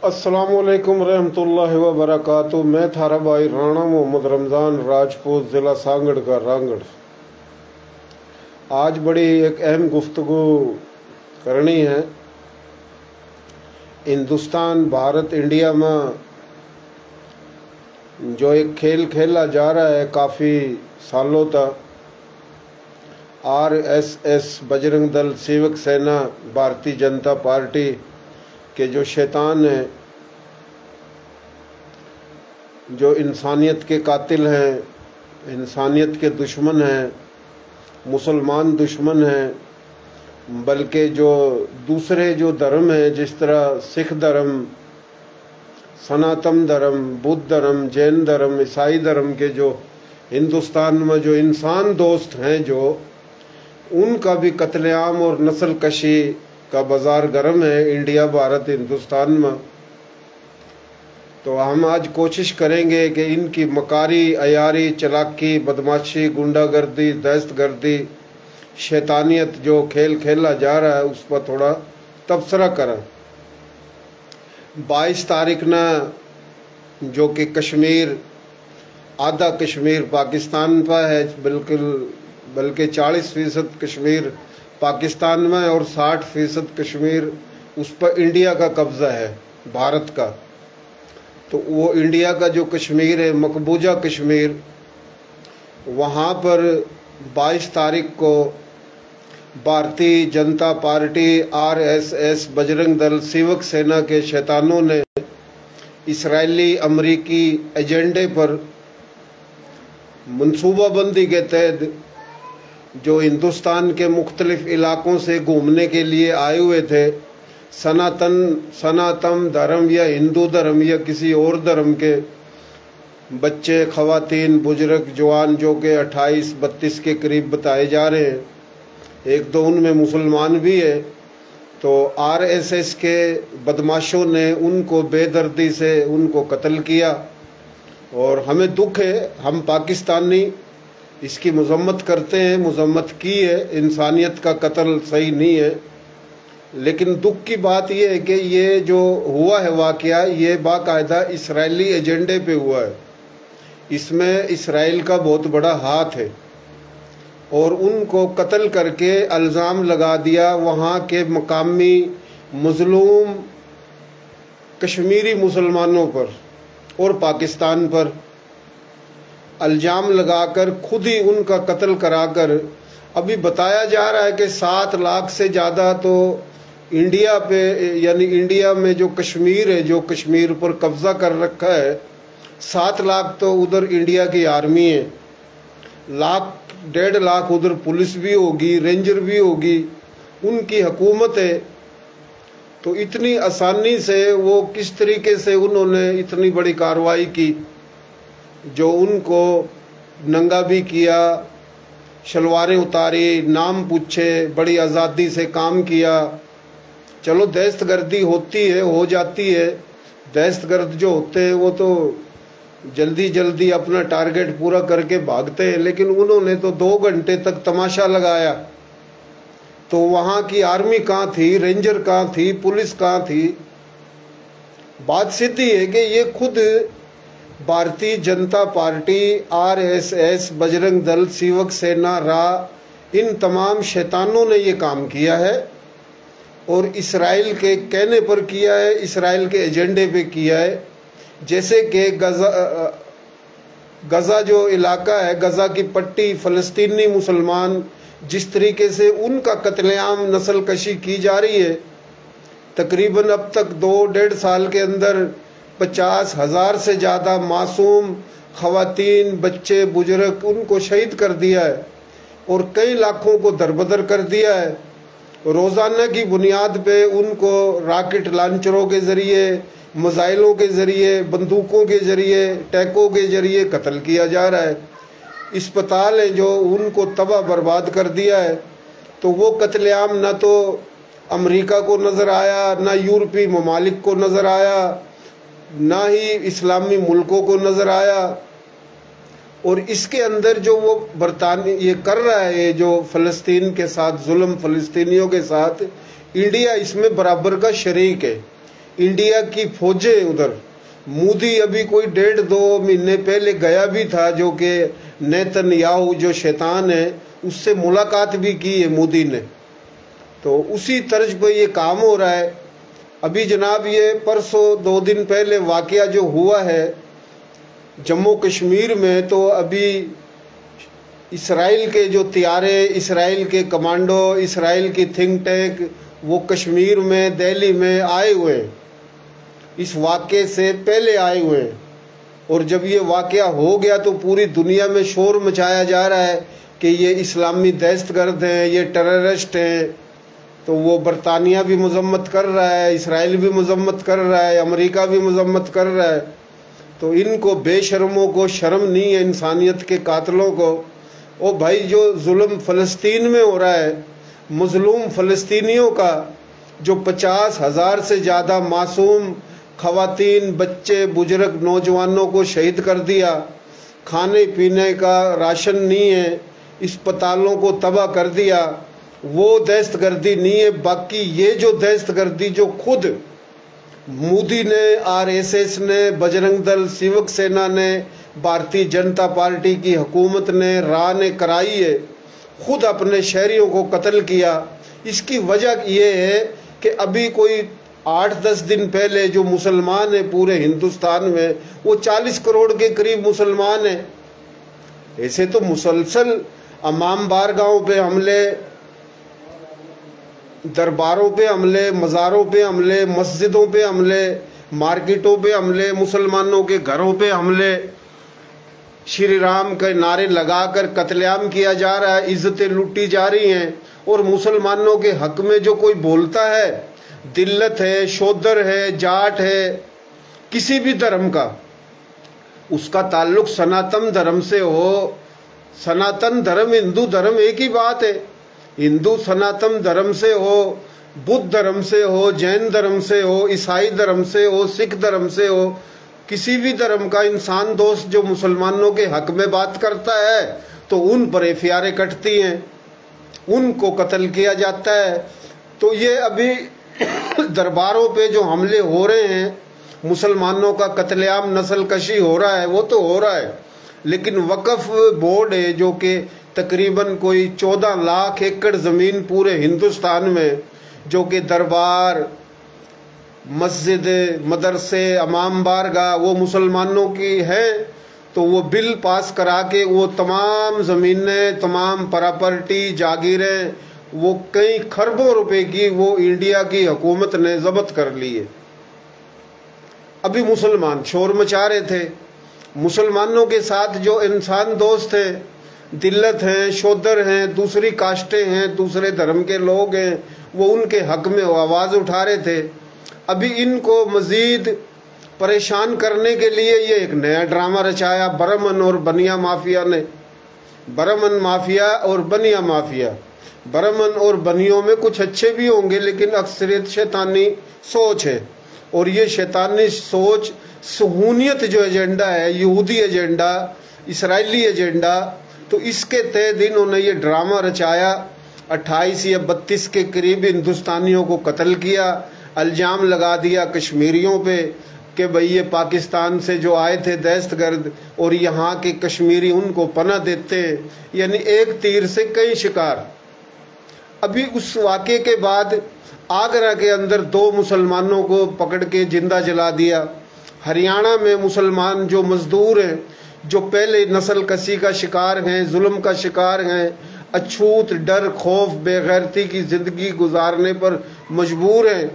अस्सलामुअलैकुम रहमतुल्लाहि व बरकातुहू। मैं थारा भाई राणा मोहम्मद रमज़ान राजपूत, ज़िला सांगड़ का रांगड़। आज बड़ी एक अहम गुफ्तगू करनी है। हिंदुस्तान भारत इंडिया में जो एक खेल खेला जा रहा है काफ़ी सालों तक, आरएसएस, बजरंग दल, सेवक सेना, भारतीय जनता पार्टी के जो शैतान हैं, जो इंसानियत के कातिल हैं, इंसानियत के दुश्मन हैं, मुसलमान दुश्मन हैं, बल्कि जो दूसरे जो धर्म हैं, जिस तरह सिख धर्म, सनातन धर्म, बुद्ध धर्म, जैन धर्म, ईसाई धर्म के जो हिंदुस्तान में जो इंसान दोस्त हैं, जो उनका भी कत्लेआम और नस्ल कशी का बाजार गर्म है इंडिया, भारत, हिंदुस्तान में। तो हम आज कोशिश करेंगे कि इनकी मकारी, अयारी, चालाकी, बदमाशी, गुंडागर्दी, दहशतगर्दी, शैतानियत जो खेल खेला जा रहा है उस पर थोड़ा तबसरा करें। 22 तारीख ना जो कि कश्मीर, आधा कश्मीर पाकिस्तान पर है, बल्कि 40% कश्मीर पाकिस्तान में और 60% कश्मीर उस पर इंडिया का कब्जा है, भारत का। तो वो इंडिया का जो कश्मीर है, मकबूजा कश्मीर, वहाँ पर 22 तारीख को भारतीय जनता पार्टी, आरएसएस, बजरंग दल, सेवक सेना के शैतानों ने इस्राएली अमरीकी एजेंडे पर मनसूबाबंदी के तहत जो हिंदुस्तान के मुख्तलिफ इलाकों से घूमने के लिए आए हुए थे, सनातन धर्म या हिंदू धर्म या किसी और धर्म के बच्चे, खवातीन, बुजुर्ग, जवान, जो कि 28-32 के करीब बताए जा रहे हैं, एक दो उनमें मुसलमान भी है। तो आरएसएस के बदमाशों ने उनको बेदर्दी से उनको कत्ल किया और हमें दुख है, हम पाकिस्तानी इसकी मजम्मत करते हैं, मजम्मत की है। इंसानियत का कत्ल सही नहीं है, लेकिन दुख की बात यह है कि ये जो हुआ है वाकया, ये बाकायदा इस्राएली एजेंडे पे हुआ है। इसमें इसराइल का बहुत बड़ा हाथ है और उनको कत्ल करके इल्ज़ाम लगा दिया वहाँ के मकामी मजलूम कश्मीरी मुसलमानों पर और पाकिस्तान पर। इल्ज़ाम लगाकर खुद ही उनका कत्ल कराकर, अभी बताया जा रहा है कि 7 लाख से ज़्यादा तो इंडिया पे, यानी इंडिया में जो कश्मीर है, जो कश्मीर पर कब्जा कर रखा है, 7 लाख तो उधर इंडिया की आर्मी है, 1.5 लाख उधर पुलिस भी होगी, रेंजर भी होगी, उनकी हुकूमत है। तो इतनी आसानी से वो किस तरीके से उन्होंने इतनी बड़ी कार्रवाई की, जो उनको नंगा भी किया, शलवारें उतारी, नाम पूछे, बड़ी आज़ादी से काम किया। चलो दहशतगर्दी होती है, हो जाती है, दहशतगर्द जो होते हैं वो तो जल्दी जल्दी अपना टारगेट पूरा करके भागते हैं, लेकिन उन्होंने तो 2 घंटे तक तमाशा लगाया। तो वहाँ की आर्मी कहाँ थी, रेंजर कहाँ थी, पुलिस कहाँ थी? बात सीधी है कि ये खुद भारतीय जनता पार्टी, आरएसएस, बजरंग दल, सेवक सेना, इन तमाम शैतानों ने ये काम किया है और इसराइल के कहने पर किया है, इसराइल के एजेंडे पे किया है। जैसे कि गजा जो इलाका है, गजा की पट्टी, फ़लस्तीनी मुसलमान, जिस तरीके से उनका कत्लेआम, नस्ल कशी की जा रही है, तकरीबन अब तक 2-1.5 साल के अंदर 50,000 से ज़्यादा मासूम खवातीन, बच्चे, बुजुर्ग, उनको शहीद कर दिया है और कई लाखों को दरबदर कर दिया है। रोज़ाना की बुनियाद पे उनको रॉकेट लॉन्चरों के ज़रिए, मिसाइलों के ज़रिए, बंदूकों के ज़रिए, टैंकों के ज़रिए कत्ल किया जा रहा है। अस्पताल है जो उनको तबाह बर्बाद कर दिया है। तो वो कत्लेआम ना तो अमेरिका को नज़र आया, ना यूरोपीय ममालिक को नज़र आया, ना ही इस्लामी मुल्कों को नज़र आया। और इसके अंदर जो वो बरतानिया ये कर रहा है, जो फ़लस्तीन के साथ जुल्म, फ़लस्तीनियों के साथ, इंडिया इसमें बराबर का शरीक है। इंडिया की फौजें उधर, मोदी अभी कोई 1.5-2 महीने पहले गया भी था, जो कि नेतन्याहू जो शैतान है उससे मुलाकात भी की है मोदी ने। तो उसी तर्ज पर ये काम हो रहा है। अभी जनाब ये परसों 2 दिन पहले वाकया जो हुआ है जम्मू कश्मीर में, तो अभी इसराइल के जो तियारे, इसराइल के कमांडो, इसराइल की थिंक टैंक वो कश्मीर में, दिल्ली में आए हुए हैं, इस वाक़े से पहले आए हुए हैं। और जब ये वाक़या हो गया तो पूरी दुनिया में शोर मचाया जा रहा है कि ये इस्लामी दहशतगर्द हैं, ये टेररिस्ट हैं। तो वो बरतानिया भी मजम्मत कर रहा है, इसराइल भी मजम्मत कर रहा है, अमेरिका भी मजम्मत कर रहा है। तो इनको बेशर्मों को शर्म नहीं है, इंसानियत के कातलों को। ओ भाई, जो जुल्म फ़लस्तीन में हो रहा है, मजलूम फ़लस्तीनियों का, जो 50,000 से ज़्यादा मासूम खवातीन, बच्चे, बुजुर्ग, नौजवानों को शहीद कर दिया, खाने पीने का राशन नहीं है, अस्पतालों को तबाह कर दिया, वो दहशतगर्दी नहीं है। बाकी ये जो दहशतगर्दी जो खुद मोदी ने, आरएसएस ने, बजरंग दल, शिवक सेना ने, भारतीय जनता पार्टी की हुकूमत ने, राह ने कराई है, खुद अपने शहरियों को कत्ल किया। इसकी वजह यह है कि अभी कोई 8-10 दिन पहले जो मुसलमान है पूरे हिंदुस्तान में, वो 40 करोड़ के करीब मुसलमान हैं। ऐसे तो मुसलसल इमाम बारगाहों पे हमले, दरबारों पे हमले, मज़ारों पे हमले, मस्जिदों पे हमले, मार्केटों पे हमले, मुसलमानों के घरों पे हमले, श्री राम के नारे लगाकर कत्लेआम किया जा रहा है, इज्जतें लूटी जा रही हैं। और मुसलमानों के हक में जो कोई बोलता है, दिल्लत है, शोदर है, जाट है, किसी भी धर्म का, उसका ताल्लुक सनातन धर्म से हो। सनातन धर्म, हिंदू धर्म एक ही बात है। हिंदू सनातन धर्म से हो, बुद्ध धर्म से हो, जैन धर्म से हो, ईसाई धर्म से हो, सिख धर्म से हो, किसी भी धर्म का इंसान दोस्त जो मुसलमानों के हक में बात करता है तो उन पर एफआईआर कटती हैं, उनको कत्ल किया जाता है। तो ये अभी दरबारों पे जो हमले हो रहे हैं, मुसलमानों का कत्लेआम, नस्ल कशी हो रहा है, वो तो हो रहा है। लेकिन वक्फ बोर्ड है जो कि तकरीबन कोई 14 लाख एकड़ ज़मीन पूरे हिंदुस्तान में, जो कि दरबार, मस्जिद, मदरसे, इमाम बारगाह वो मुसलमानों की है, तो वो बिल पास करा के वो तमाम ज़मीनें, तमाम प्रॉपर्टी, जागीरें, वो कई खरबों रुपए की वो इंडिया की हुकूमत ने जब्त कर ली है। अभी मुसलमान शोर मचा रहे थे। मुसलमानों के साथ जो इंसान दोस्त हैं, दिल्लत हैं, शोदर हैं, दूसरी कास्टें हैं, दूसरे धर्म के लोग हैं, वो उनके हक में आवाज़ उठा रहे थे। अभी इनको मज़ीद परेशान करने के लिए ये एक नया ड्रामा रचाया बरमन और बनिया माफिया ने। बरमन माफिया और बनिया माफिया, बरमन और बनियों में कुछ अच्छे भी होंगे, लेकिन अक्सरियत शैतानी सोच है। और ये शैतानी सोच, सहूनियत जो एजेंडा है, यहूदी एजेंडा, इसराइली एजेंडा, तो इसके तहत इन्होंने ये ड्रामा रचाया। 28 या 32 के करीब हिंदुस्तानियों को कत्ल किया, इल्ज़ाम लगा दिया कश्मीरियों पे कि भाई ये पाकिस्तान से जो आए थे दहशतगर्द और यहाँ के कश्मीरी उनको पनाह देते हैं, यानी एक तीर से कई शिकार। अभी उस वाक़े के बाद आगरा के अंदर 2 मुसलमानों को पकड़ के जिंदा जला दिया। हरियाणा में मुसलमान जो मजदूर हैं, जो पहले नस्ल कसी का शिकार हैं, जुल्म का शिकार हैं, अछूत, डर, खौफ, बेगैरती की ज़िंदगी गुजारने पर मजबूर हैं,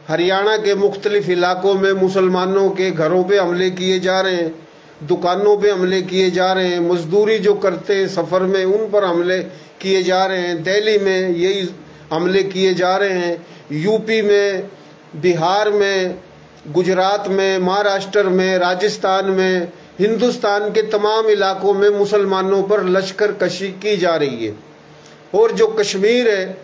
हरियाणा के मुख्तलिफ इलाकों में मुसलमानों के घरों पे हमले किए जा रहे हैं, दुकानों पे हमले किए जा रहे हैं, मजदूरी जो करते हैं सफ़र में उन पर हमले किए जा रहे हैं, दिल्ली में यही हमले किए जा रहे हैं, यूपी में, बिहार में, गुजरात में, महाराष्ट्र में, राजस्थान में, हिंदुस्तान के तमाम इलाकों में मुसलमानों पर लश्कर कशी की जा रही है। और जो कश्मीर है,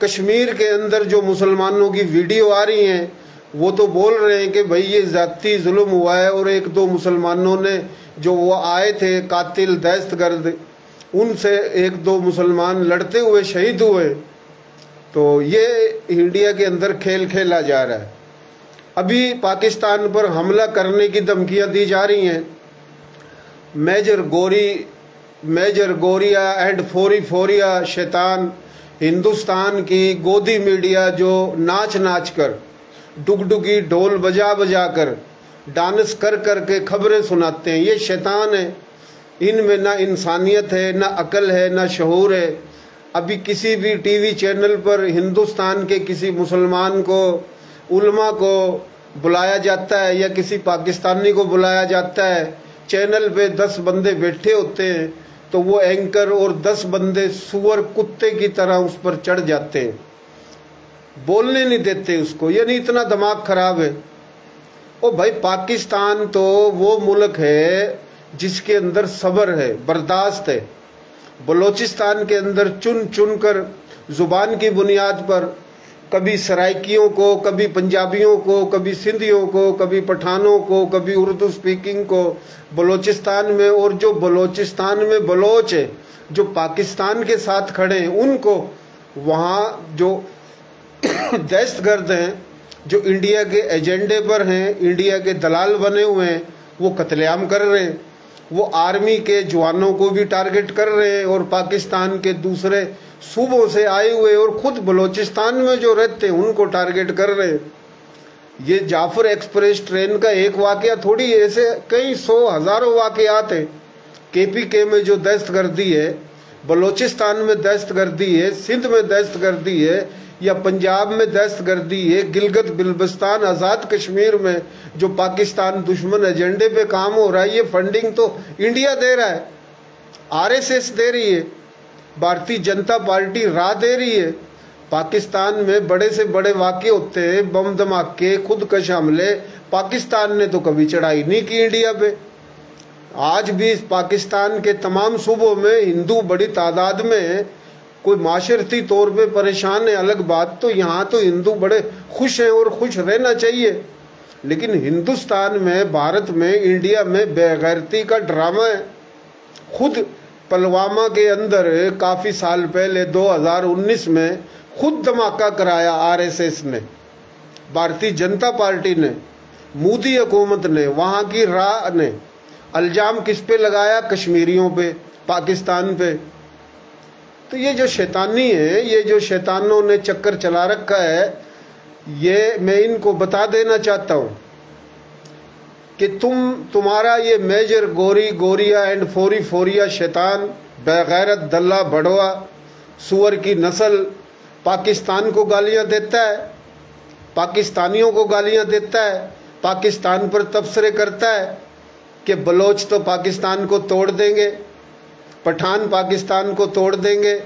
कश्मीर के अंदर जो मुसलमानों की वीडियो आ रही हैं, वो तो बोल रहे हैं कि भाई ये ज़्यादती जुल्म हुआ है, और 1-2 मुसलमानों ने जो वो आए थे कातिल दहशतगर्द, उनसे 1-2 मुसलमान लड़ते हुए शहीद हुए। तो ये इंडिया के अंदर खेल खेला जा रहा है। अभी पाकिस्तान पर हमला करने की धमकियां दी जा रही हैं। मेजर गोरिया एंड फोरिया शैतान हिंदुस्तान की गोदी मीडिया जो नाच नाच कर, डुगडुगी ढोल बजा बजा कर, डांस कर कर के खबरें सुनाते हैं, ये शैतान है। इनमें ना इंसानियत है, ना अकल है, ना शऊर है। अभी किसी भी टीवी चैनल पर हिंदुस्तान के किसी मुसलमान को, उलमा को बुलाया जाता है या किसी पाकिस्तानी को बुलाया जाता है, चैनल पे 10 बंदे बैठे होते हैं तो वो एंकर और 10 बंदे सुअर कुत्ते की तरह उस पर चढ़ जाते हैं, बोलने नहीं देते उसको, यानी इतना दिमाग खराब है। ओ भाई, पाकिस्तान तो वो मुल्क है जिसके अंदर सब्र है, बर्दाश्त है। बलोचिस्तान के अंदर चुन चुन कर जुबान की बुनियाद पर कभी सराइकियों को, कभी पंजाबियों को, कभी सिंधियों को, कभी पठानों को, कभी उर्दू स्पीकिंग को बलोचिस्तान में, और जो बलोचिस्तान में बलोच है जो पाकिस्तान के साथ खड़े हैं उनको वहाँ जो दहशतगर्द हैं, जो इंडिया के एजेंडे पर हैं, इंडिया के दलाल बने हुए हैं, वो कत्लेआम कर रहे हैं। वो आर्मी के जवानों को भी टारगेट कर रहे हैं और पाकिस्तान के दूसरे सूबों से आए हुए और खुद बलोचिस्तान में जो रहते हैं उनको टारगेट कर रहे हैं। ये जाफर एक्सप्रेस ट्रेन का एक वाकया थोड़ी, ऐसे कई 100 हजारों वाकयात हैं। KPK में जो दहशतगर्दी है, बलोचिस्तान में दहशतगर्दी है, सिंध में दहशतगर्दी है, या पंजाब में दहशतगर्दी है, गिलगित बिल्तिस्तान आज़ाद कश्मीर में जो पाकिस्तान दुश्मन एजेंडे पे काम हो रहा है, ये फंडिंग तो इंडिया दे रहा है, RSS दे रही है, भारतीय जनता पार्टी राह दे रही है। पाकिस्तान में बड़े से बड़े वाक़े होते हैं, बम धमाके, खुदकश हमले, पाकिस्तान ने तो कभी चढ़ाई नहीं की इंडिया पे। आज भी पाकिस्तान के तमाम सूबों में हिंदू बड़ी तादाद में है, कोई माशरती तौर पे परेशान है अलग बात, तो यहाँ तो हिंदू बड़े खुश हैं और खुश रहना चाहिए। लेकिन हिंदुस्तान में, भारत में, इंडिया में बेगैरती का ड्रामा है। खुद पुलवामा के अंदर काफ़ी साल पहले 2019 में खुद धमाका कराया RSS ने, भारतीय जनता पार्टी ने, मोदी हुकूमत ने, वहाँ की राह ने। इल्ज़ाम किस पे लगाया? कश्मीरियों पे, पाकिस्तान पे। तो ये जो शैतानी है, ये जो शैतानों ने चक्कर चला रखा है, ये मैं इनको बता देना चाहता हूँ कि तुम्हारा ये मेजर गोरिया एंड फोरिया शैतान, बेगैरत दल्ला बड़वा सुअर की नस्ल पाकिस्तान को गालियाँ देता है, पाकिस्तानियों को गालियाँ देता है, पाकिस्तान पर तबसरे करता है कि बलोच तो पाकिस्तान को तोड़ देंगे, पठान पाकिस्तान को तोड़ देंगे,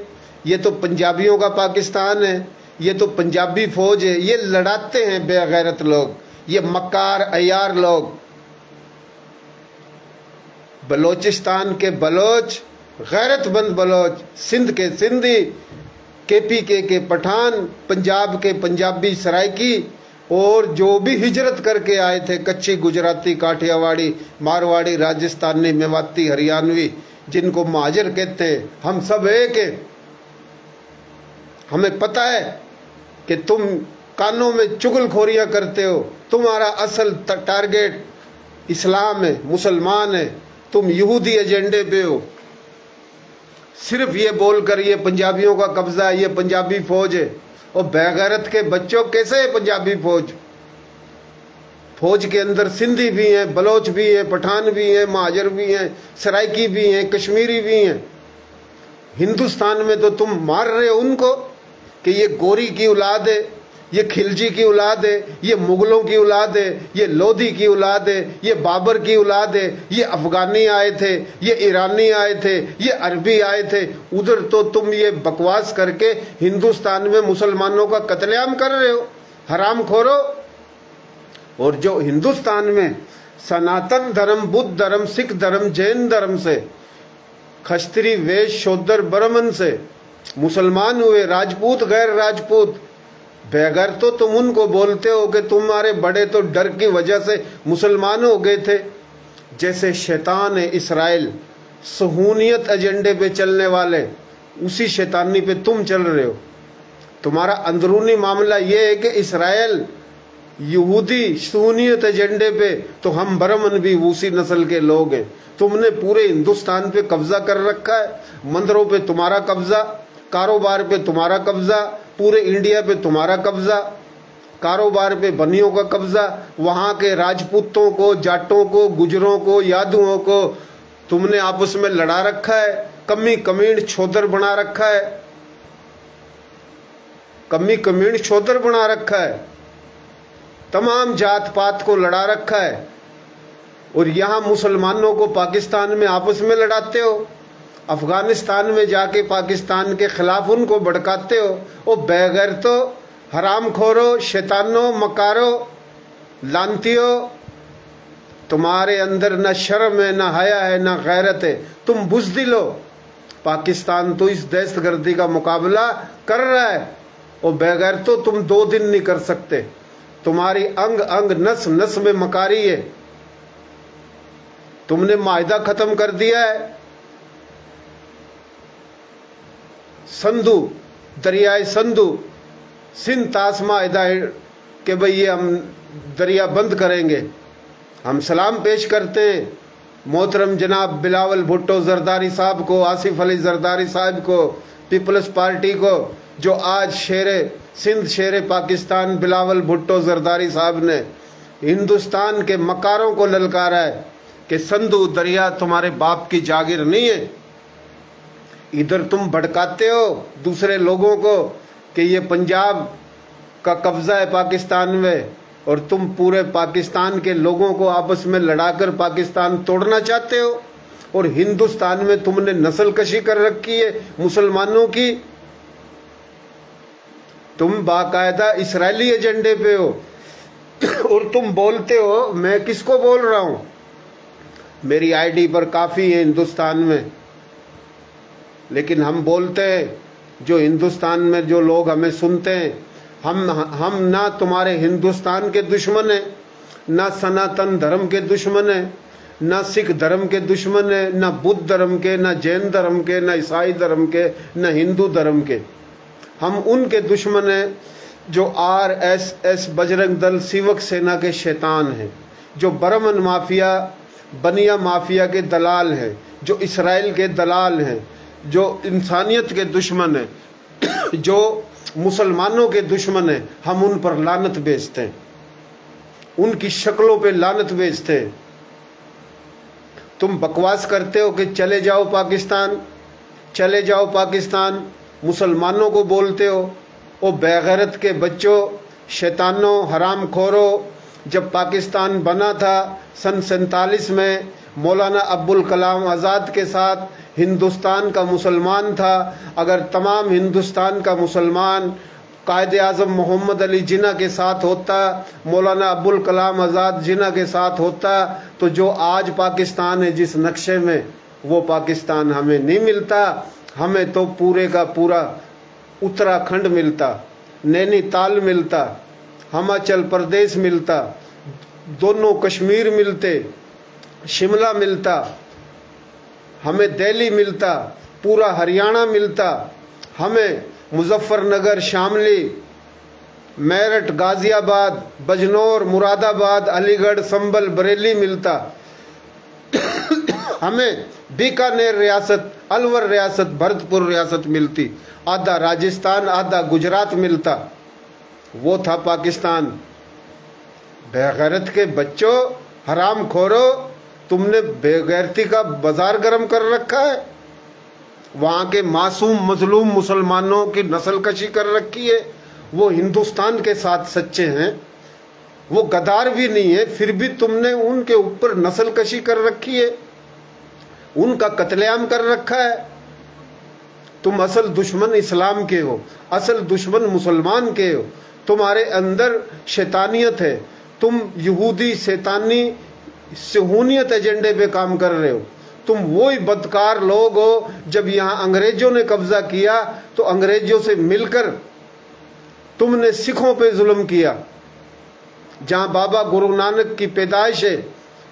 ये तो पंजाबियों का पाकिस्तान है, ये तो पंजाबी फौज है। ये लड़ाते हैं बेगैरत लोग, ये मक्कार अयार लोग। बलोचिस्तान के बलोच, गैरतमंद बलोच, सिंध के सिंधी, KPK के पठान, पंजाब के पंजाबी सराइकी, और जो भी हिजरत करके आए थे, कच्ची गुजराती, काठियावाड़ी, मारवाड़ी, राजस्थानी, मेवाती, हरियाणवी, जिनको महाजर कहते हैं, हम सब एक हैं। हमें पता है कि तुम कानों में चुगलखोरियां करते हो, तुम्हारा असल टारगेट इस्लाम है, मुसलमान है, तुम यहूदी एजेंडे पे हो। सिर्फ ये बोलकर ये पंजाबियों का कब्जा है, ये पंजाबी फौज है। और बेगैरत के बच्चों, कैसे है पंजाबी फौज? फौज के अंदर सिंधी भी हैं, बलोच भी हैं, पठान भी हैं, महाजर भी हैं, सराइकी भी हैं, कश्मीरी भी हैं। हिंदुस्तान में तो तुम मार रहे हो उनको कि ये गोरी की औलाद है, ये खिलजी की औलाद है, ये मुगलों की औलाद है, ये लोधी की औलाद है, ये बाबर की औलाद है, ये अफगानी आए थे, ये ईरानी आए थे, ये अरबी आए थे। उधर तो तुम ये बकवास करके हिंदुस्तान में मुसलमानों का कत्लेआम कर रहे हो, हरामखोरो। और जो हिंदुस्तान में सनातन धर्म, बुद्ध धर्म, सिख धर्म, जैन धर्म से, खस्त्री, वैश्य, शूद्र, ब्राह्मण से मुसलमान हुए, राजपूत, गैर राजपूत, बेगर तो तुम उनको बोलते हो कि तुम्हारे बड़े तो डर की वजह से मुसलमान हो गए थे। जैसे शैतान है इसराइल, सहूनियत एजेंडे पे चलने वाले, उसी शैतानी पे तुम चल रहे हो। तुम्हारा अंदरूनी मामला ये है कि इसराइल यहूदी सुन्नियत एजेंडे पे, तो हम ब्राह्मण भी उसी नस्ल के लोग हैं। तुमने पूरे हिंदुस्तान पे कब्जा कर रखा है, मंदिरों पे तुम्हारा कब्जा, कारोबार पे तुम्हारा कब्जा, पूरे इंडिया पे तुम्हारा कब्जा, कारोबार पे बनियों का कब्जा, वहां के राजपूतों को, जाटों को, गुजरों को, यादवों को तुमने आपस में लड़ा रखा है, कमी कमीण छोदर बना रखा है, कमी कमीण छोदर बना रखा है, तमाम जात पात को लड़ा रखा है। और यहां मुसलमानों को पाकिस्तान में आपस में लड़ाते हो, अफगानिस्तान में जाके पाकिस्तान के खिलाफ उनको भड़काते हो। ओ बेगैरतो, हरामखोरो, शैतानो, मकारो, लानतियो, तुम्हारे अंदर न शर्म है, न हया है, न गैरत है, तुम बुज़दिल हो। पाकिस्तान तो इस दहशतगर्दी का मुकाबला कर रहा है, और बेगैरतो तुम 2 दिन नहीं कर सकते, तुम्हारी अंग अंग नस नस में मकारी है। तुमने माहिदा खत्म कर दिया है, संधु, दरियाए संधु, सिंध तास माहिदा है कि भाई ये हम दरिया बंद करेंगे। हम सलाम पेश करते हैं मोहतरम जनाब बिलावल भुट्टो जरदारी साहब को, आसिफ अली जरदारी साहब को, पीपल्स पार्टी को, जो आज शेरे सिंध शेरे पाकिस्तान बिलावल भुट्टो जरदारी साहब ने हिंदुस्तान के मकारों को ललकारा है कि संधु दरिया तुम्हारे बाप की जागीर नहीं है। इधर तुम भड़काते हो दूसरे लोगों को कि ये पंजाब का कब्जा है पाकिस्तान में, और तुम पूरे पाकिस्तान के लोगों को आपस में लड़ाकर पाकिस्तान तोड़ना चाहते हो। और हिंदुस्तान में तुमने नस्ल कशी कर रखी है मुसलमानों की। तुम बाकायदा इस्राएली एजेंडे पे हो और तुम बोलते हो, मैं किसको बोल रहा हूं, मेरी आईडी पर काफी है हिंदुस्तान में, लेकिन हम बोलते हैं, जो हिंदुस्तान में जो लोग हमें सुनते हैं, हम ना तुम्हारे हिंदुस्तान के दुश्मन हैं, ना सनातन धर्म के दुश्मन हैं, ना सिख धर्म के दुश्मन हैं, ना बुद्ध धर्म के, ना जैन धर्म के, ना ईसाई धर्म के, ना हिंदू धर्म के। हम उनके दुश्मन हैं जो RSS बजरंग दल शिवक सेना के शैतान हैं, जो ब्राह्मण माफिया बनिया माफिया के दलाल हैं, जो इसराइल के दलाल हैं, जो इंसानियत के दुश्मन हैं, जो मुसलमानों के दुश्मन हैं। हम उन पर लानत भेजते हैं, उनकी शक्लों पे लानत भेजते हैं। तुम बकवास करते हो कि चले जाओ पाकिस्तान, चले जाओ पाकिस्तान, मुसलमानों को बोलते हो। ओ बेगैरत के बच्चों, शैतानों, हरामखोरों, जब पाकिस्तान बना था सन 47 में, मौलाना अब्दुल कलाम आज़ाद के साथ हिंदुस्तान का मुसलमान था। अगर तमाम हिंदुस्तान का मुसलमान कायदे आज़म मोहम्मद अली जिन्ना के साथ होता, मौलाना अब्दुल कलाम आज़ाद जिन्ना के साथ होता, तो जो आज पाकिस्तान है जिस नक्शे में, वो पाकिस्तान हमें नहीं मिलता। हमें तो पूरे का पूरा उत्तराखंड मिलता, नैनीताल मिलता, हिमाचल प्रदेश मिलता, दोनों कश्मीर मिलते, शिमला मिलता, हमें दिल्ली मिलता, पूरा हरियाणा मिलता, हमें मुजफ्फरनगर, शामली, मेरठ, गाजियाबाद, बजनौर, मुरादाबाद, अलीगढ़, संभल, बरेली मिलता। हमें बीकानेर रियासत, अलवर रियासत, भरतपुर रियासत मिलती, आधा राजस्थान, आधा गुजरात मिलता। वो था पाकिस्तान। बेगैरत के बच्चों, हरामखोरों, तुमने बेगैरती का बाजार गर्म कर रखा है। वहां के मासूम मजलूम मुसलमानों की नस्ल कशी कर रखी है। वो हिंदुस्तान के साथ सच्चे हैं, वो गद्दार भी नहीं है, फिर भी तुमने उनके ऊपर नस्ल कशी कर रखी है, उनका कत्लेआम कर रखा है। तुम असल दुश्मन इस्लाम के हो, असल दुश्मन मुसलमान के हो। तुम्हारे अंदर शैतानियत है, तुम यहूदी शैतानी सुन्नियत एजेंडे पे काम कर रहे हो। तुम वही बदकार लोग हो, जब यहाँ अंग्रेजों ने कब्जा किया तो अंग्रेजों से मिलकर तुमने सिखों पे जुल्म किया। जहाँ बाबा गुरु नानक की पैदाइश है,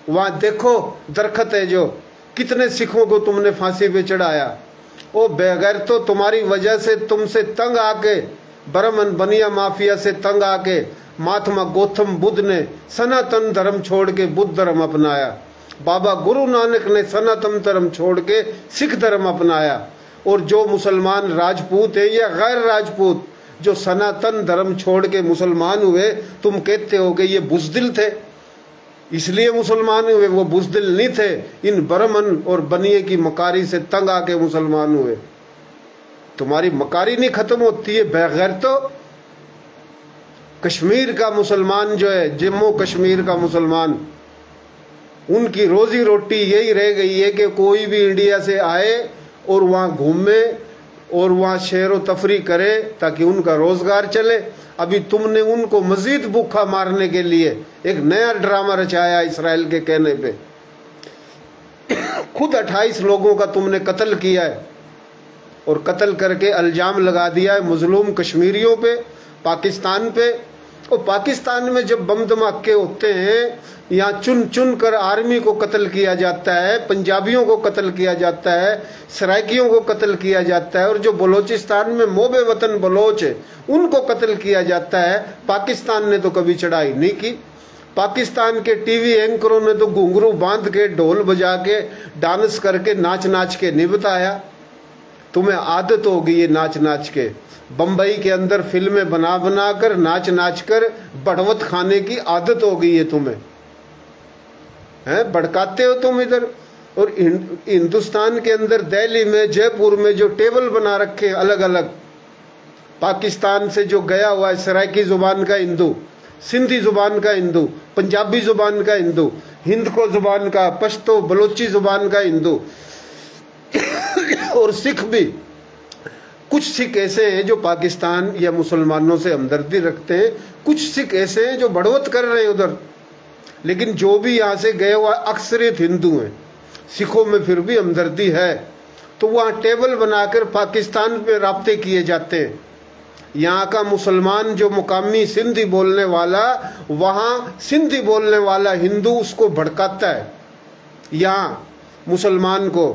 वहाँ देखो दरख्त है, जो कितने सिखों को तुमने फांसी पे चढ़ाया। ओ बेगैर, तो तुम्हारी वजह से तुमसे तंग आके बर्मन बनिया माफिया से तंग आके महात्मा गौतम बुद्ध ने सनातन धर्म छोड़ के बुद्ध धर्म अपनाया। बाबा गुरु नानक ने सनातन धर्म छोड़ के सिख धर्म अपनाया। और जो मुसलमान राजपूत है या गैर राजपूत जो सनातन धर्म छोड़ के मुसलमान हुए, तुम कहते हो कि ये बुज़दिल थे इसलिए मुसलमान हुए, वो बुज़दिल नहीं थे, इन बर्मन और बनिए की मकारी से तंग आके मुसलमान हुए। तुम्हारी मकारी नहीं खत्म होती है बगैर तो। कश्मीर का मुसलमान जो है, जम्मू कश्मीर का मुसलमान, उनकी रोजी रोटी यही रह गई है कि कोई भी इंडिया से आए और वहाँ घूमे और वहाँ शेरो तफरी करे ताकि उनका रोजगार चले। अभी तुमने उनको मजीद भूखा मारने के लिए एक नया ड्रामा रचाया इस्राएल के कहने पे। खुद 28 लोगों का तुमने कत्ल किया है और कत्ल करके इल्जाम लगा दिया है मजलूम कश्मीरियों पे, पाकिस्तान पे। और पाकिस्तान में जब बम धमाके होते हैं, यहाँ चुन चुन कर आर्मी को कत्ल किया जाता है, पंजाबियों को कत्ल किया जाता है, सराइकियों को कत्ल किया जाता है, और जो बलोचिस्तान में मोबे वतन बलोच है उनको कत्ल किया जाता है। पाकिस्तान ने तो कभी चढ़ाई नहीं की। पाकिस्तान के टीवी एंकरों ने तो घुंघरू बांध के ढोल बजा के डांस करके नाच नाच के नहीं बताया। तुम्हें आदत होगी ये नाच नाच के। बम्बई के अंदर फिल्में बना बना कर नाच नाच कर बढ़वत खाने की आदत हो गई है तुम्हें, हैं? भड़काते हो तुम इधर। और हिंदुस्तान के अंदर दिल्ली में, जयपुर में जो टेबल बना रखे अलग अलग, पाकिस्तान से जो गया हुआ है सराइकी जुबान का हिंदू, सिंधी जुबान का हिंदू, पंजाबी जुबान का हिंदू, हिंद को जुबान का, पश्तो बलोची जुबान का हिंदू और सिख भी। कुछ सिख ऐसे हैं जो पाकिस्तान या मुसलमानों से हमदर्दी रखते हैं, कुछ सिख ऐसे हैं जो बढ़वत कर रहे हैं उधर। लेकिन जो भी यहाँ से गए हुआ अक्सरियत हिंदू हैं, सिखों में फिर भी हमदर्दी है। तो वहाँ टेबल बनाकर पाकिस्तान पे राब्ते किए जाते हैं। यहाँ का मुसलमान जो मुकामी सिंधी बोलने वाला, वहाँ सिंधी बोलने वाला हिंदू उसको भड़काता है यहाँ मुसलमान को।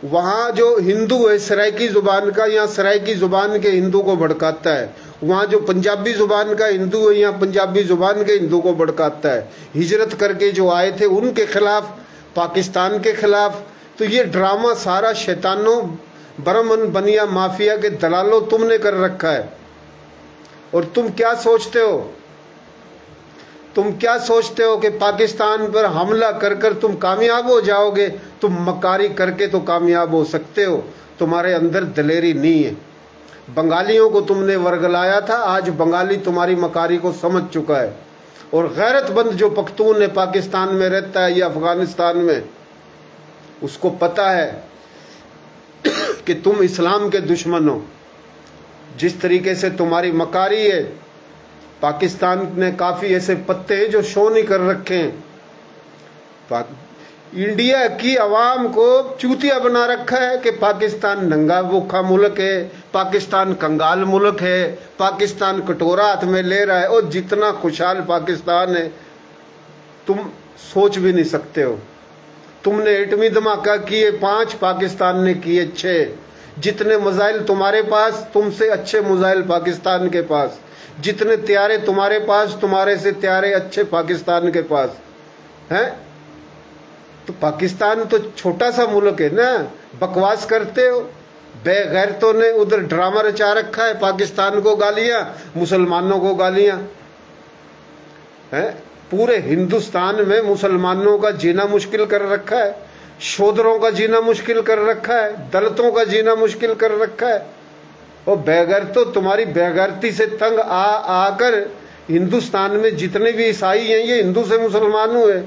वहाँ जो हिंदू है सराइकी जुबान का, यहाँ सराइकी जुबान के हिंदू को भड़काता है। वहाँ जो पंजाबी जुबान का हिंदू है, यहाँ पंजाबी जुबान के हिंदू को भड़काता है। हिजरत करके जो आए थे उनके खिलाफ, पाकिस्तान के खिलाफ। तो ये ड्रामा सारा शैतानों, बर्मन बनिया माफिया के दलालों तुमने कर रखा है। और तुम क्या सोचते हो? तुम क्या सोचते हो कि पाकिस्तान पर हमला कर कर तुम कामयाब हो जाओगे? तुम मकारी करके तो कामयाब हो सकते हो, तुम्हारे अंदर दलेरी नहीं है। बंगालियों को तुमने वर्गलाया था, आज बंगाली तुम्हारी मकारी को समझ चुका है। और गैरतमंद जो पख्तून है पाकिस्तान में रहता है या अफगानिस्तान में, उसको पता है कि तुम इस्लाम के दुश्मन हो। जिस तरीके से तुम्हारी मकारी है, पाकिस्तान ने काफी ऐसे पत्ते हैं जो शो नहीं कर रखे हैं। इंडिया की आवाम को चूतिया बना रखा है कि पाकिस्तान नंगा भूखा मुल्क है, पाकिस्तान कंगाल मुल्क है, पाकिस्तान कटोरा हाथ में ले रहा है। और जितना खुशहाल पाकिस्तान है तुम सोच भी नहीं सकते हो। तुमने एटमी धमाका किए 5, पाकिस्तान ने किए 6। जितने मिसाइल तुम्हारे पास, तुमसे अच्छे मिसाइल पाकिस्तान के पास। जितने त्यारे तुम्हारे पास, तुम्हारे से त्यारे अच्छे पाकिस्तान के पास हैं। तो पाकिस्तान तो छोटा सा मुल्क है ना, बकवास करते हो। बेगैरतों ने उधर ड्रामा रचा रखा है, पाकिस्तान को गालियां, मुसलमानों को गालियां हैं। पूरे हिंदुस्तान में मुसलमानों का जीना मुश्किल कर रखा है, शूद्रों का जीना मुश्किल कर रखा है, दलितों का जीना मुश्किल कर रखा है। और बेगैरतों तुम्हारी बेगैरती से तंग आकर हिंदुस्तान में जितने भी ईसाई हैं ये हिंदू से मुसलमान हुए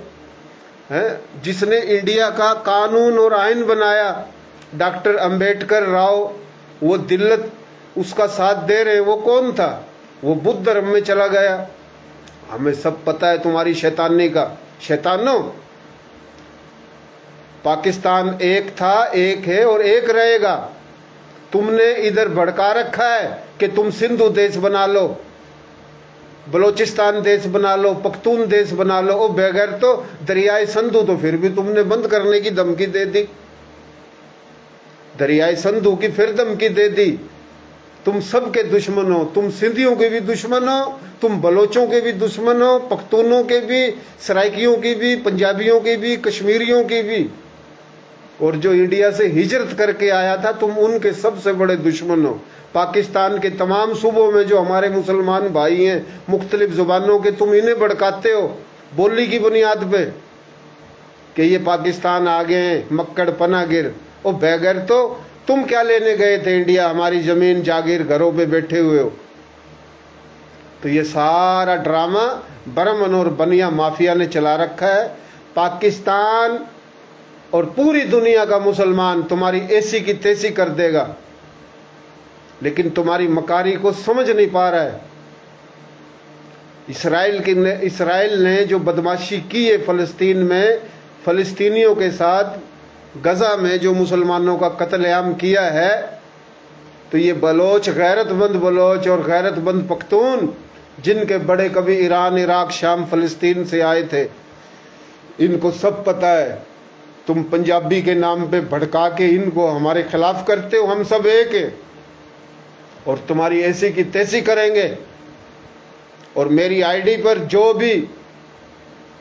हैं। जिसने इंडिया का कानून और आइन बनाया, डॉक्टर अंबेडकर राव, वो दिल्लत उसका साथ दे रहे, वो कौन था? वो बुद्ध धर्म में चला गया। हमें सब पता है तुम्हारी शैतानी का। शैतानों, पाकिस्तान एक था, एक है और एक रहेगा। तुमने इधर भड़का रखा है कि तुम सिंधु देश बना लो, बलोचिस्तान देश बना लो, पख्तून देश बना लो। और बगैर तो दरियाए सिंधु तो फिर भी तुमने बंद करने की धमकी दे दी, दरियाए सिंधु की फिर धमकी दे दी। तुम सबके दुश्मन हो। तुम सिंधियों के भी दुश्मन हो, तुम बलोचों के भी दुश्मन हो, पख्तूनों के भी, सराइकियों की भी, पंजाबियों की भी, कश्मीरियों की भी, और जो इंडिया से हिजरत करके आया था तुम उनके सबसे बड़े दुश्मन हो। पाकिस्तान के तमाम सूबों में जो हमारे मुसलमान भाई हैं मुख्तलिफ जुबानों के, तुम इन्हें भड़काते हो बोली की बुनियाद पे कि ये पाकिस्तान आ गए हैं, मक्कड़ पनागिर। ओ बैगर, तो तुम क्या लेने गए थे इंडिया? हमारी जमीन जागीर घरों पे बैठे हुए हो। तो ये सारा ड्रामा बर्मन और बनिया माफिया ने चला रखा है। पाकिस्तान और पूरी दुनिया का मुसलमान तुम्हारी ऐसी की तैसी कर देगा, लेकिन तुम्हारी मकारी को समझ नहीं पा रहा है। इसराइल ने जो बदमाशी की है फ़लस्तीन में, फ़लस्तीनियों के साथ गजा में जो मुसलमानों का कत्लेआम किया है, तो ये बलोच, गैरतमंद बलोच और गैरतमंद पख्तून, जिनके बड़े कभी ईरान, इराक, शाम, फ़लस्तीन से आए थे, इनको सब पता है। तुम पंजाबी के नाम पे भड़का के इनको हमारे खिलाफ करते हो। हम सब एक है और तुम्हारी ऐसी की तैसी करेंगे। और मेरी आईडी पर जो भी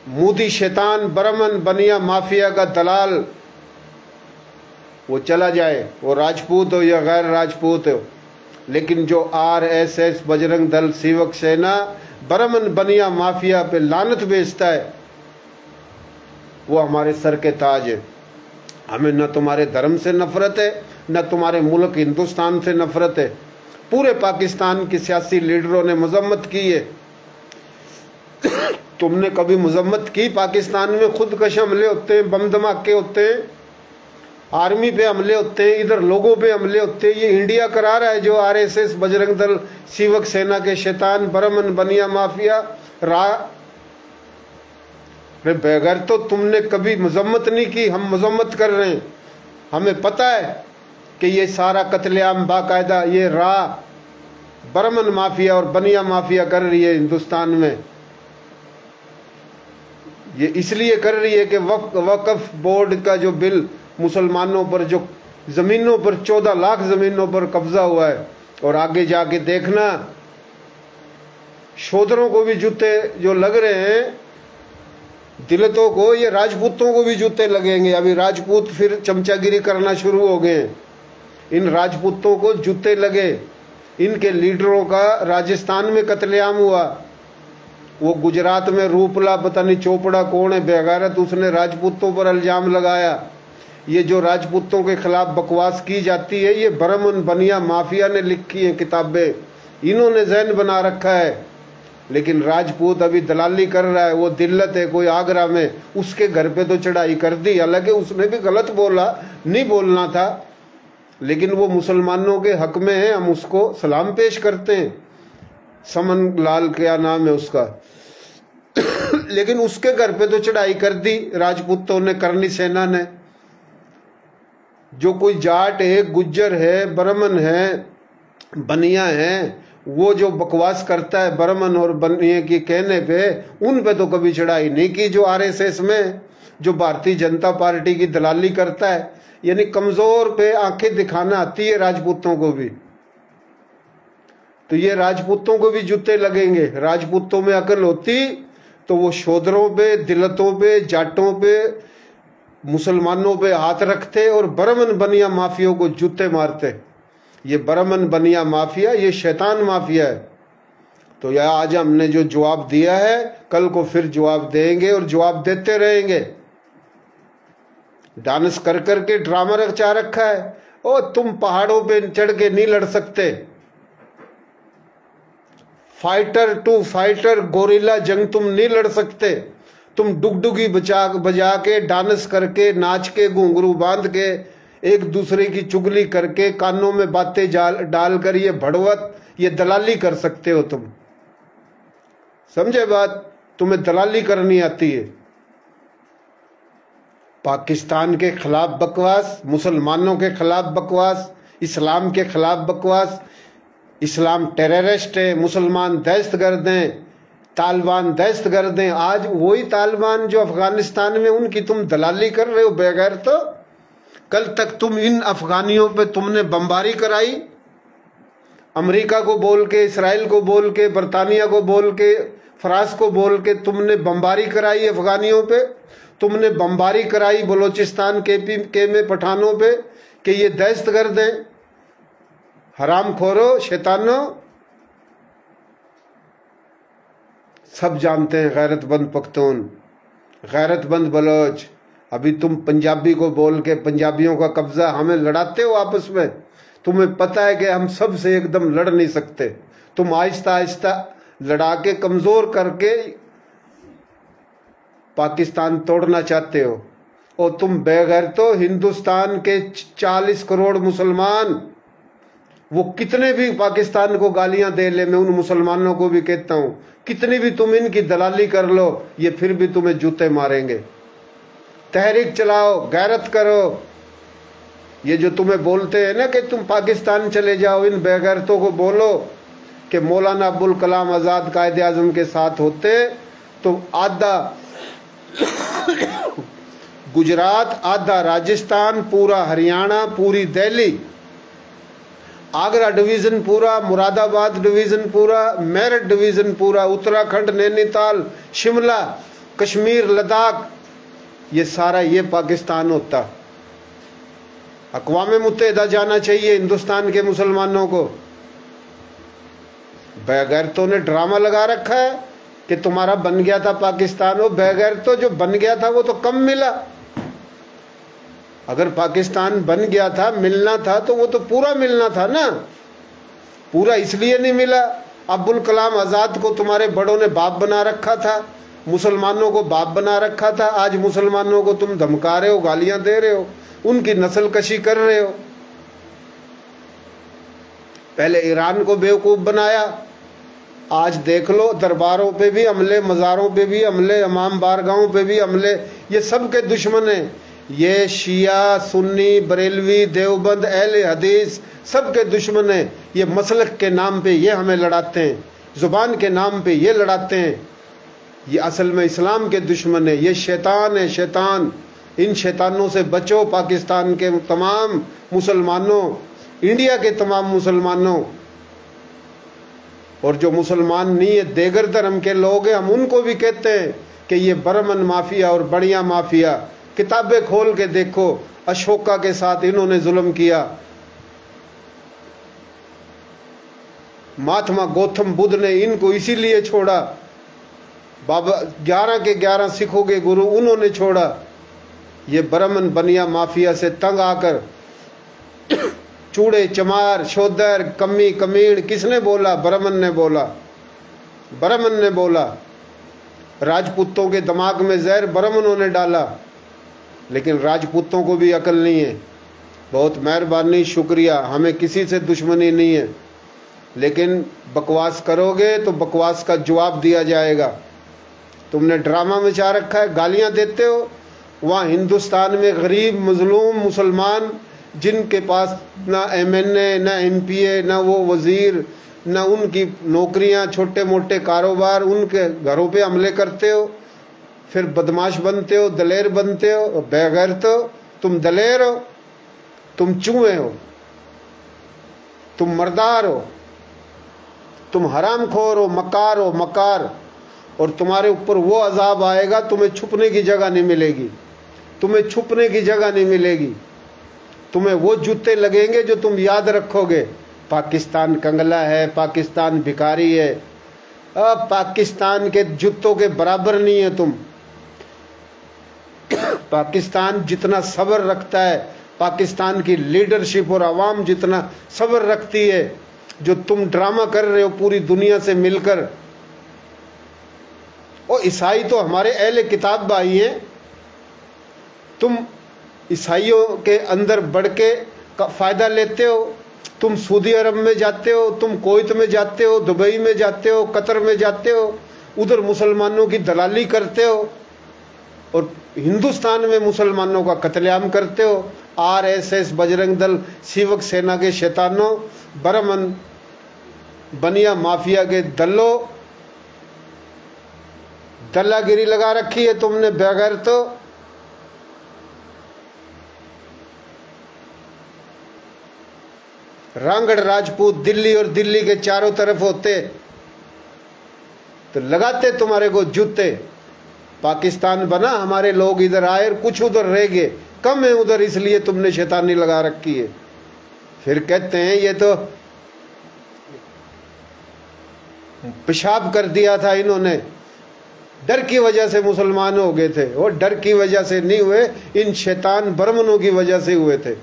मोदी शैतान, बर्मन, बनिया माफिया का दलाल वो चला जाए, वो राजपूत हो या गैर राजपूत हो, लेकिन जो RSS, बजरंग दल, सेवक सेना, बर्मन बनिया माफिया पे लानत भेजता है, वो हमारे सर के ताज है। हमें न तुम्हारे धर्म से नफरत है, न तुम्हारे मुल्क हिंदुस्तान से नफरत है। पूरे पाकिस्तान के सियासी लीडरों ने मजम्मत की है। तुमने कभी मजम्मत की? पाकिस्तान में खुदकश हमले होते हैं, बम धमाके होते हैं, आर्मी पे हमले होते हैं, इधर लोगों पे हमले होते हैं। ये इंडिया करा रहा है, जो RSS, बजरंग दल, सेवक सेना के शैतान, बर्मन बनिया माफिया बगैर तो तुमने कभी मजम्मत नहीं की। हम मजम्मत कर रहे हैं। हमें पता है कि ये सारा कत्लेआम बाकायदा ये बर्मन माफिया और बनिया माफिया कर रही है हिंदुस्तान में। ये इसलिए कर रही है कि वक्फ बोर्ड का जो बिल मुसलमानों पर, जो जमीनों पर 14 लाख जमीनों पर कब्जा हुआ है, और आगे जाके देखना शूद्रों को भी जूते जो लग रहे हैं, दिलतों को, ये राजपूतों को भी जूते लगेंगे। अभी राजपूत फिर चमचागिरी करना शुरू हो गए। इन राजपूतों को जूते लगे। इनके लीडरों का राजस्थान में कत्लेआम हुआ, वो गुजरात में रूपला, पता नहीं चोपड़ा कौन है बेगैरत, उसने राजपूतों पर इल्जाम लगाया। ये जो राजपूतों के खिलाफ बकवास की जाती है, ये बर्मन बनिया माफिया ने लिखी है किताबें, इन्होंने जहन बना रखा है। लेकिन राजपूत अभी दलाली कर रहा है। वो दिल्लत है कोई आगरा में, उसके घर पे तो चढ़ाई कर दी। हालांकि उसने भी गलत बोला, नहीं बोलना था, लेकिन वो मुसलमानों के हक में है, हम उसको सलाम पेश करते हैं। समन लाल क्या नाम है उसका लेकिन उसके घर पे तो चढ़ाई कर दी राजपूतों ने, करनी सेना ने। जो कोई जाट है, गुज्जर है, बर्मन है, बनिया है, वो जो बकवास करता है बर्मन और बनिया के कहने पे, उन पे तो कभी चढ़ाई नहीं की। जो RSS में, जो भारतीय जनता पार्टी की दलाली करता है, यानी कमजोर पे आंखें दिखाना आती है राजपूतों को भी, तो ये राजपूतों को भी जूते लगेंगे। राजपूतों में अकल होती तो वो शूद्रों पे, दिलतों पे, जाटों पे, मुसलमानों पे हाथ रखते और बर्मन बनिया माफियों को जूते मारते। ये बर्मन बनिया माफिया, ये शैतान माफिया है। तो यह आज हमने जो जवाब दिया है, कल को फिर जवाब देंगे और जवाब देते रहेंगे। डांस कर करके ड्रामा रचा रखा है। ओ तुम पहाड़ों पे चढ़ के नहीं लड़ सकते। फाइटर टू फाइटर गोरिल्ला जंग तुम नहीं लड़ सकते। तुम डुगडुगी बजा के, डांस करके, नाच के, घुंघरू बांध के, एक दूसरे की चुगली करके, कानों में बातें डालकर ये भड़वत, ये दलाली कर सकते हो तुम। समझे बात? तुम्हें दलाली करनी आती है। पाकिस्तान के खिलाफ बकवास, मुसलमानों के खिलाफ बकवास, इस्लाम के खिलाफ बकवास। इस्लाम टेररिस्ट है, मुसलमान दहशतगर्द हैं, तालिबान दहशतगर्द हैं। आज वही तालिबान जो अफगानिस्तान में, उनकी तुम दलाली कर रहे हो बगैर। तो कल तक तुम इन अफगानियों पे तुमने बमबारी कराई, अमेरिका को बोल के, इसराइल को बोल के, बरतानिया को बोल के, फ्रांस को बोल के तुमने बमबारी कराई अफगानियों पे, तुमने बमबारी कराई बलोचिस्तान के में पठानों पे कि ये दहशतगर्द हैं। हरामखोरो, शैतानो, सब जानते हैं गैरतमंद पख्तून, गैरतमंद बलोच। अभी तुम पंजाबी को बोल के पंजाबियों का कब्जा हमें लड़ाते हो आपस में। तुम्हें पता है कि हम सब से एकदम लड़ नहीं सकते। तुम आहिस्ता आहिस्ता लड़ा के कमजोर करके पाकिस्तान तोड़ना चाहते हो। और तुम बेगैर तो हिंदुस्तान के 40 करोड़ मुसलमान, वो कितने भी पाकिस्तान को गालियां दे ले, मैं उन मुसलमानों को भी कहता हूं, कितनी भी तुम इनकी दलाली कर लो, ये फिर भी तुम्हें जूते मारेंगे। तहरीक चलाओ, गैरत करो। ये जो तुम्हें बोलते हैं ना कि तुम पाकिस्तान चले जाओ, इन बेगैरतों को बोलो कि मौलाना अब्दुल कलाम आजाद कायदे आजम के साथ होते तो आधा गुजरात, आधा राजस्थान, पूरा हरियाणा, पूरी दिल्ली, आगरा डिवीजन पूरा, मुरादाबाद डिवीजन पूरा, मेरठ डिवीजन पूरा, उत्तराखंड, नैनीताल, शिमला, कश्मीर, लद्दाख, ये सारा ये पाकिस्तान होता। अक़वाम मुत्तहिदा जाना चाहिए हिंदुस्तान के मुसलमानों को। बेगैरतों ने ड्रामा लगा रखा है कि तुम्हारा बन गया था पाकिस्तान। हो बेगैरतों, जो बन गया था वो तो कम मिला। अगर पाकिस्तान बन गया था, मिलना था, तो वो तो पूरा मिलना था ना। पूरा इसलिए नहीं मिला, अब्दुल कलाम आजाद को तुम्हारे बड़ों ने बाप बना रखा था, मुसलमानों को बाप बना रखा था। आज मुसलमानों को तुम धमका रहे हो, गालियां दे रहे हो, उनकी नस्ल कशी कर रहे हो। पहले ईरान को बेवकूफ बनाया, आज देख लो दरबारों पे भी हमले, मज़ारों पे भी हमले, इमाम बारगाहों पे भी हमले। ये सब के दुश्मन हैं। ये शिया, सुन्नी, बरेलवी, देवबंद, अहले हदीस, सब के दुश्मन हैं। ये मसलक के नाम पे ये हमें लड़ाते हैं, ज़ुबान के नाम पे ये लड़ाते हैं। ये असल में इस्लाम के दुश्मन है। ये शैतान है, शैतान। इन शैतानों से बचो। पाकिस्तान के तमाम मुसलमानों, इंडिया के तमाम मुसलमानों, और जो मुसलमान नहीं है, देगर धर्म के लोग हैं, हम उनको भी कहते हैं कि ये बर्मन माफिया और बढ़िया माफिया। किताबें खोल के देखो, अशोका के साथ इन्होंने जुल्म किया। महात्मा गौतम बुद्ध ने इनको इसीलिए छोड़ा। बाबा 11 के 11 सिखों के गुरु उन्होंने छोड़ा। ये ब्राह्मण बनिया माफिया से तंग आकर चूड़े, चमार, शोदर, कमी, कमीण, किसने बोला? ब्राह्मण ने बोला। ब्राह्मण ने बोला। राजपूतों के दिमाग में जहर ब्राह्मणों ने डाला। लेकिन राजपूतों को भी अकल नहीं है। बहुत मेहरबानी, शुक्रिया, हमें किसी से दुश्मनी नहीं है, लेकिन बकवास करोगे तो बकवास का जवाब दिया जाएगा। तुमने ड्रामा मचा रखा है, गालियां देते हो। वहाँ हिंदुस्तान में गरीब मजलूम मुसलमान जिनके पास ना MNA, ना MPA, ना वो वजीर, ना उनकी नौकरियां, छोटे मोटे कारोबार, उनके घरों पे हमले करते हो। फिर बदमाश बनते हो, दलेर बनते हो। बेगैरत हो, तुम दलेर हो, तुम चूहे हो, तुम मर्दार हो, तुम हरामखोर हो, मकार हो, मकार। और तुम्हारे ऊपर वो अजाब आएगा, तुम्हें छुपने की जगह नहीं मिलेगी, तुम्हें छुपने की जगह नहीं मिलेगी। तुम्हें वो जूते लगेंगे जो तुम याद रखोगे। पाकिस्तान कंगला है, पाकिस्तान भिखारी है। अब पाकिस्तान के जूतों के बराबर नहीं है तुम। पाकिस्तान जितना सब्र रखता है, पाकिस्तान की लीडरशिप और आवाम जितना सब्र रखती है, जो तुम ड्रामा कर रहे हो पूरी दुनिया से मिलकर। और ईसाई तो हमारे अहले किताब भाई हैं। तुम ईसाइयों के अंदर बढ़ के फायदा लेते हो। तुम सऊदी अरब में जाते हो, तुम कुवैत में जाते हो, दुबई में जाते हो, कतर में जाते हो, उधर मुसलमानों की दलाली करते हो और हिंदुस्तान में मुसलमानों का कत्लेआम करते हो। RSS, बजरंग दल, शिवक सेना के शैतानों, ब्राह्मण बनिया माफिया के दल्लो, दल्लागिरी लगा रखी है तुमने बेगैर। तो रांगड़ राजपूत दिल्ली और दिल्ली के चारों तरफ होते तो लगाते तुम्हारे को जूते। पाकिस्तान बना, हमारे लोग इधर आए और कुछ उधर रह गए, कम है उधर, इसलिए तुमने शैतानी लगा रखी है। फिर कहते हैं ये तो पेशाब कर दिया था इन्होंने, डर की वजह से मुसलमान हो गए थे। और डर की वजह से नहीं हुए, इन शैतान ब्राह्मणों की वजह से हुए थे।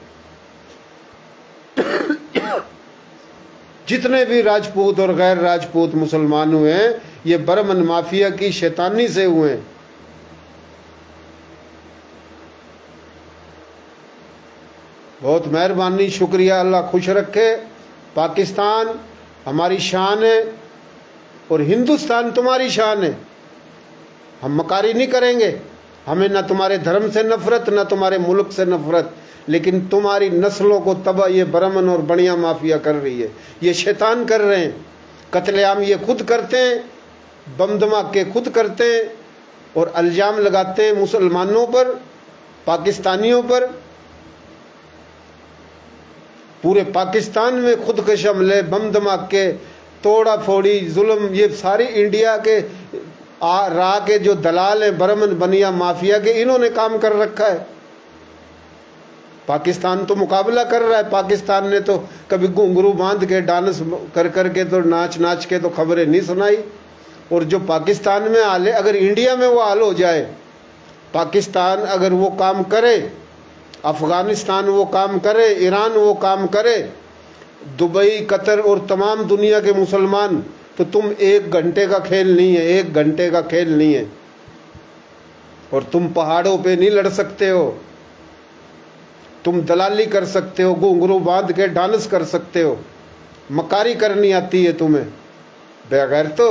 जितने भी राजपूत और गैर राजपूत मुसलमान हुए हैं, ये ब्राह्मण माफिया की शैतानी से हुए हैं। बहुत मेहरबानी, शुक्रिया, अल्लाह खुश रखे। पाकिस्तान हमारी शान है और हिंदुस्तान तुम्हारी शान है। हम मकारी नहीं करेंगे, हमें ना तुम्हारे धर्म से नफरत, ना तुम्हारे मुल्क से नफरत, लेकिन तुम्हारी नस्लों को तबाह ये ब्राह्मण और बनिया माफिया कर रही है, ये शैतान कर रहे हैं। कत्लेआम ये खुद करते हैं, बम धमाके खुद करते हैं और इल्जाम लगाते हैं मुसलमानों पर, पाकिस्तानियों पर। पूरे पाकिस्तान में खुदकश हमले, बम धमाके, तोड़ा फोड़ी, जुल्म, ये सारी इंडिया के राह के जो दलाल हैं, ब्राह्मण बनिया माफिया के, इन्होंने काम कर रखा है। पाकिस्तान तो मुकाबला कर रहा है। पाकिस्तान ने तो कभी घुंघरू बांध के डांस कर करके तो नाच नाच के तो खबरें नहीं सुनाई। और जो पाकिस्तान में हाल है, अगर इंडिया में वो हाल हो जाए, पाकिस्तान अगर वो काम करे, अफगानिस्तान वो काम करे, ईरान वो काम करे, दुबई, कतर और तमाम दुनिया के मुसलमान, तो तुम 1 घंटे का खेल नहीं है, 1 घंटे का खेल नहीं है। और तुम पहाड़ों पे नहीं लड़ सकते हो, तुम दलाली कर सकते हो, घुंघरू बांध के डांस कर सकते हो, मकारी करनी आती है तुम्हें, बेगैर तो